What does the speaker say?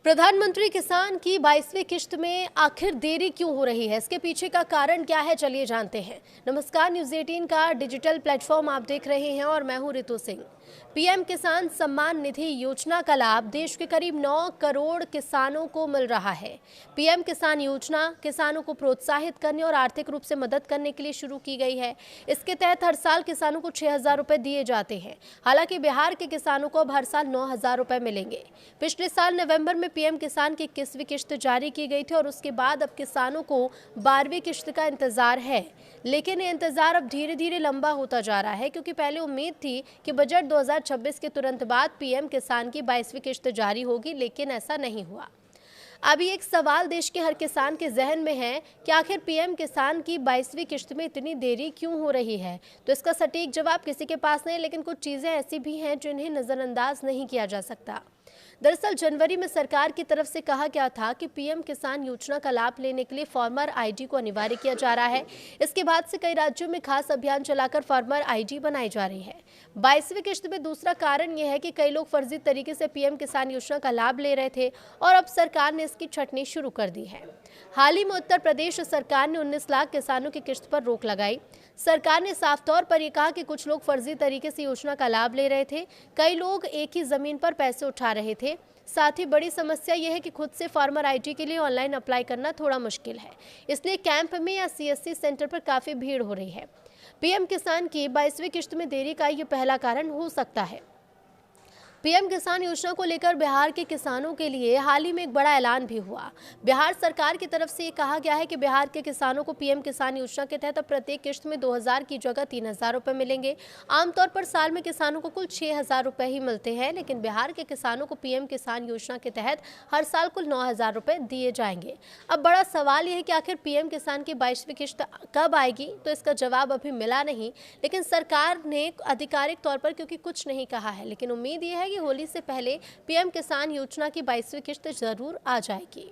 प्रधानमंत्री किसान की 22वीं किश्त में आखिर देरी क्यों हो रही है, इसके पीछे का कारण क्या है, चलिए जानते हैं। नमस्कार, न्यूज़ 18 का डिजिटल प्लेटफॉर्म आप देख रहे हैं और मैं हूं रितु सिंह। पीएम किसान सम्मान निधि योजना का लाभ देश के करीब 9 करोड़ किसानों को मिल रहा है। पीएम किसान योजना किसानों को प्रोत्साहित करने और आर्थिक रूप से मदद करने के लिए शुरू की गई है। इसके तहत हर साल किसानों को 6,000 रुपए दिए जाते हैं। हालांकि बिहार के किसानों को अब हर साल 9,000 रुपए मिलेंगे। पिछले साल नवंबर में पीएम किसान की 21वीं किश्त जारी की गई थी और उसके बाद अब किसानों को 12वीं किश्त का इंतजार है। लेकिन ये इंतजार अब धीरे धीरे लंबा होता जा रहा है, क्योंकि पहले उम्मीद थी कि बजट 2026 के तुरंत बाद पीएम किसान की 22वीं किश्त जारी होगी, लेकिन ऐसा नहीं हुआ। अभी एक सवाल देश के हर किसान के जहन में है कि आखिर पीएम किसान की 22वीं किश्त में इतनी देरी क्यों हो रही है। तो इसका सटीक जवाब किसी के पास नहीं, लेकिन कुछ चीजें ऐसी भी हैं जिन्हें नजरअंदाज नहीं किया जा सकता। दरअसल जनवरी में सरकार की तरफ से कहा गया था कि पीएम किसान योजना का लाभ लेने के लिए फार्मर आईडी को अनिवार्य किया जा रहा है। इसके बाद से कई राज्यों में खास अभियान चलाकर फार्मर आईडी बनाई जा रही है। 22वीं किश्त में दूसरा कारण यह है कि कई लोग फर्जी तरीके से पीएम किसान योजना का लाभ ले रहे थे और अब सरकार ने इसकी छटनी शुरू कर दी है। हाल ही में उत्तर प्रदेश सरकार ने 19 लाख किसानों की किश्त पर रोक लगाई। सरकार ने साफ तौर पर यह कहा कि कुछ लोग फर्जी तरीके से योजना का लाभ ले रहे थे। कई लोग एक ही जमीन पर पैसे उठा रहे थे। साथ ही बड़ी समस्या यह है कि खुद से फार्मर आईडी के लिए ऑनलाइन अप्लाई करना थोड़ा मुश्किल है, इसलिए कैंप में या सीएससी सेंटर पर काफी भीड़ हो रही है। पीएम किसान की 22वीं किश्त में देरी का ये पहला कारण हो सकता है। पीएम किसान योजना को लेकर बिहार के किसानों के लिए हाल ही में एक बड़ा ऐलान भी हुआ। बिहार सरकार की तरफ से ये कहा गया है कि बिहार के किसानों को पीएम किसान योजना के तहत प्रत्येक किश्त में 2,000 की जगह 3,000 रुपए मिलेंगे। आमतौर पर साल में किसानों को कुल 6,000 रुपए ही मिलते हैं, लेकिन बिहार के किसानों को पीएम किसान योजना के तहत हर साल कुल 9,000 रुपए दिए जाएंगे। अब बड़ा सवाल यह है कि आखिर पीएम किसान की 22वीं किश्त कब आएगी, तो इसका जवाब अभी मिला नहीं। लेकिन सरकार ने आधिकारिक तौर पर क्योंकि कुछ नहीं कहा है, लेकिन उम्मीद यह है कि होली से पहले पीएम किसान योजना की 22वीं किश्त जरूर आ जाएगी।